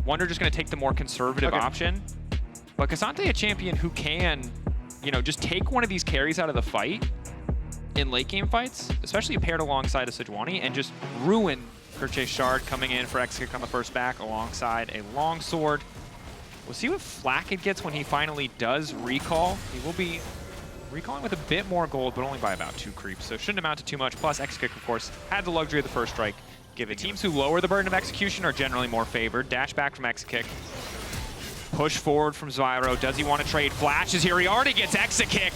Wonder just going to take the more conservative option. But K'Sante, a champion who can, you know, just take one of these carries out of the fight in late game fights, especially paired alongside a Sejuani, and just ruin Kerche Shard coming in for X-Kick on the first back alongside a longsword. We'll see what flack it gets when he finally does recall. He will be recalling with a bit more gold, but only by about 2 creeps, so shouldn't amount to too much. Plus, X-Kick, of course, had the luxury of the first strike, giving teams who lower the burden of execution are generally more favored. Dash back from X-Kick. Push forward from Zyro. Does he want to trade? Flashes here. He already gets X-Kick.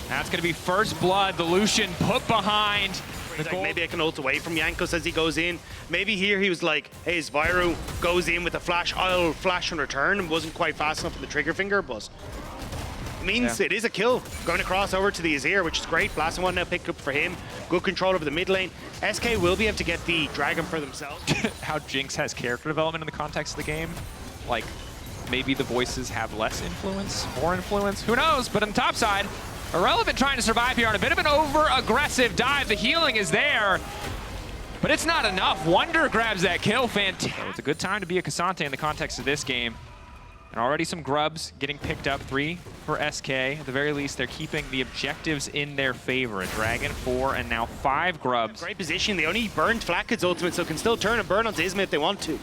That's going to be first blood. The Lucian put behind. Like, maybe I can ult away from Jankos as he goes in. Maybe here he was like, hey, Zyro goes in with a flash. I'll flash in return. And wasn't quite fast enough on the trigger finger, but means it is a kill. Going to cross over to the Azir, which is great. Blasting one now picked up for him. Good control over the mid lane. SK will be able to get the dragon for themselves. How Jinx has character development in the context of the game. Like, maybe the voices have less influence, more influence. Who knows? But on the top side, Irrelevant trying to survive here on a bit of an over-aggressive dive. The healing is there, but it's not enough. Wonder grabs that kill. Fantastic. So it's a good time to be a K'Sante in the context of this game. And already some grubs getting picked up. 3 for SK. At the very least, they're keeping the objectives in their favor. A dragon, 4, and now 5 grubs. Great position. They only burned Flakkid's ultimate, so can still turn and burn onto Isma if they want to.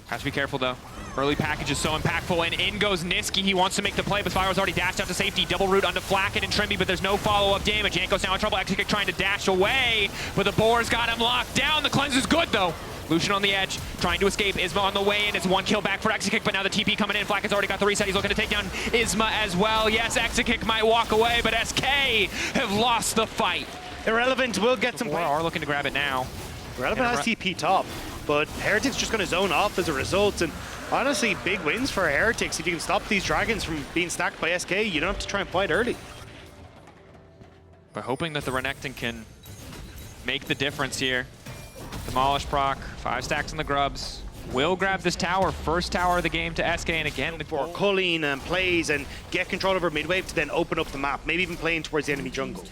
Has to be careful, though. Early package is so impactful, and in goes Niski. He wants to make the play, but Spyro's already dashed out to safety. Double root onto Flakkid and Trimby, but there's no follow-up damage. Jankos now in trouble. X-Kick trying to dash away, but the boar's got him locked down. The cleanse is good, though. Lucian on the edge, trying to escape. Isma on the way in. It's 1 kill back for X-Kick, but now the TP coming in. Flakkid's already got the reset. He's looking to take down Isma as well. Yes, X-Kick might walk away, but SK have lost the fight. Irrelevant will get some play. Are looking to grab it now. Irrelevant has TP top, but Heretics just going to zone off as a result. And honestly, big wins for Heretics. If you can stop these dragons from being stacked by SK, you don't have to try and fight early. But hoping that the Renekton can make the difference here. Demolish proc, 5 stacks on the grubs. Will grab this tower, first tower of the game to SK, and again for culling and plays and get control over midwave to then open up the map, maybe even playing towards the enemy jungle.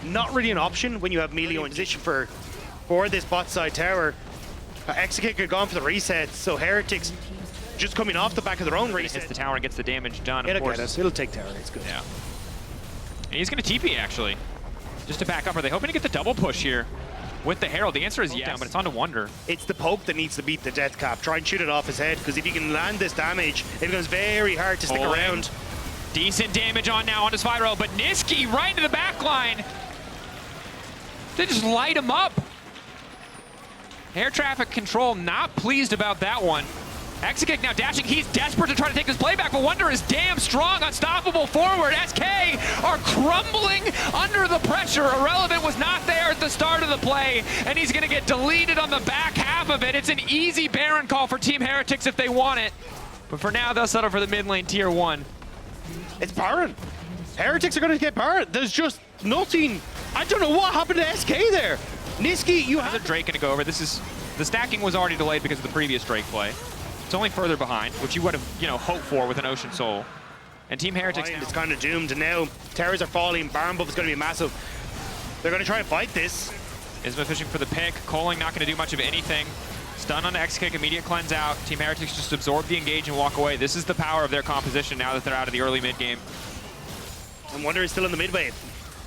Not really an option when you have Melio in position for this bot side tower. X-Kick had gone for the reset, so Heretics just coming off the back of their own reset. Hits the tower and gets the damage done, of course. It'll take tower, it's good. Yeah. And he's going to TP, actually, just to back up. Are they hoping to get the double push here with the Herald? The answer is yes, but it's on to Wonder. It's the poke that needs to beat the death cap. Try and shoot it off his head, because if you can land this damage, it becomes very hard to stick around. Decent damage on now onto Spyro, but Niski right into the back line. They just light him up. Air traffic control not pleased about that one. X-Kick now dashing. He's desperate to try to take his playback, but Wonder is damn strong, unstoppable forward. SK are crumbling under the pressure. Irrelevant was not there at the start of the play, and he's going to get deleted on the back half of it. It's an easy Baron call for Team Heretics if they want it. But for now, they'll settle for the mid lane tier 1. It's Baron. Heretics are going to get Baron. There's just nothing. I don't know what happened to SK there. Niski, you have a Drake going to go over. This is the stacking was already delayed because of the previous Drake play. It's only further behind, which you would have, you know, hoped for with an Ocean Soul. And Team Heretics is kind of doomed, and now towers are falling. Baron buff is going to be massive. They're going to try and fight this. Isma fishing for the pick. Coling not going to do much of anything. Stun on the X-Kick, immediate cleanse out. Team Heretics just absorb the engage and walk away. This is the power of their composition now that they're out of the early mid game. And Wonder is still in the mid wave.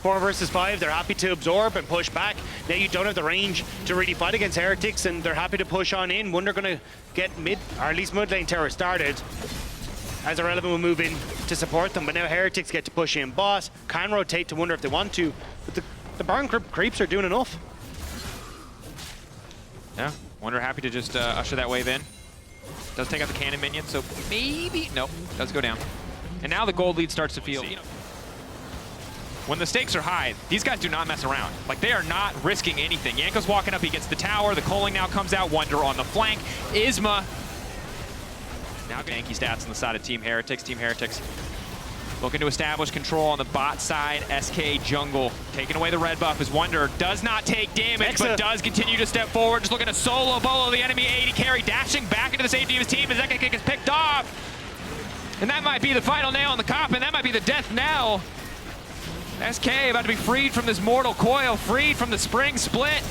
4 versus 5, they're happy to absorb and push back. Now you don't have the range to really fight against Heretics, and they're happy to push on in. Wonder gonna get mid, or at least mid lane tower started, as Irrelevant will move in to support them. But now Heretics get to push in boss, can rotate to Wonder if they want to, but the Baron creeps are doing enough. Yeah, Wonder happy to just usher that wave in. Does take out the cannon minion, so maybe, nope, does go down. And now the gold lead starts to feel. When the stakes are high, these guys do not mess around. Like, they are not risking anything. Yanko's walking up, he gets the tower, the Coling now comes out, Wonder on the flank. Isma now ganky stats on the side of Team Heretics. Team Heretics looking to establish control on the bot side. SK jungle taking away the red buff as Wonder does not take damage, but does continue to step forward. Just looking to solo bolo the enemy 80 carry, dashing back into the safety of his team as X-Kick is picked off. And that might be the final nail in the coffin. That might be the death knell. SK about to be freed from this mortal coil, freed from the spring split.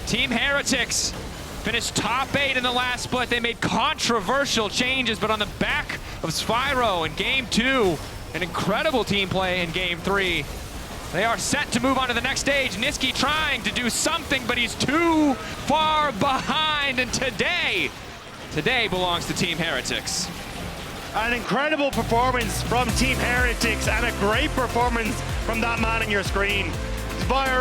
Team Heretics Finished top 8 in the last split. They made controversial changes, but on the back of Spyro in game 2, an incredible team play in game 3. They are set to move on to the next stage. Niski trying to do something, but he's too far behind. And today belongs to Team Heretics. An incredible performance from Team Heretics and a great performance from that man on your screen. Spyro.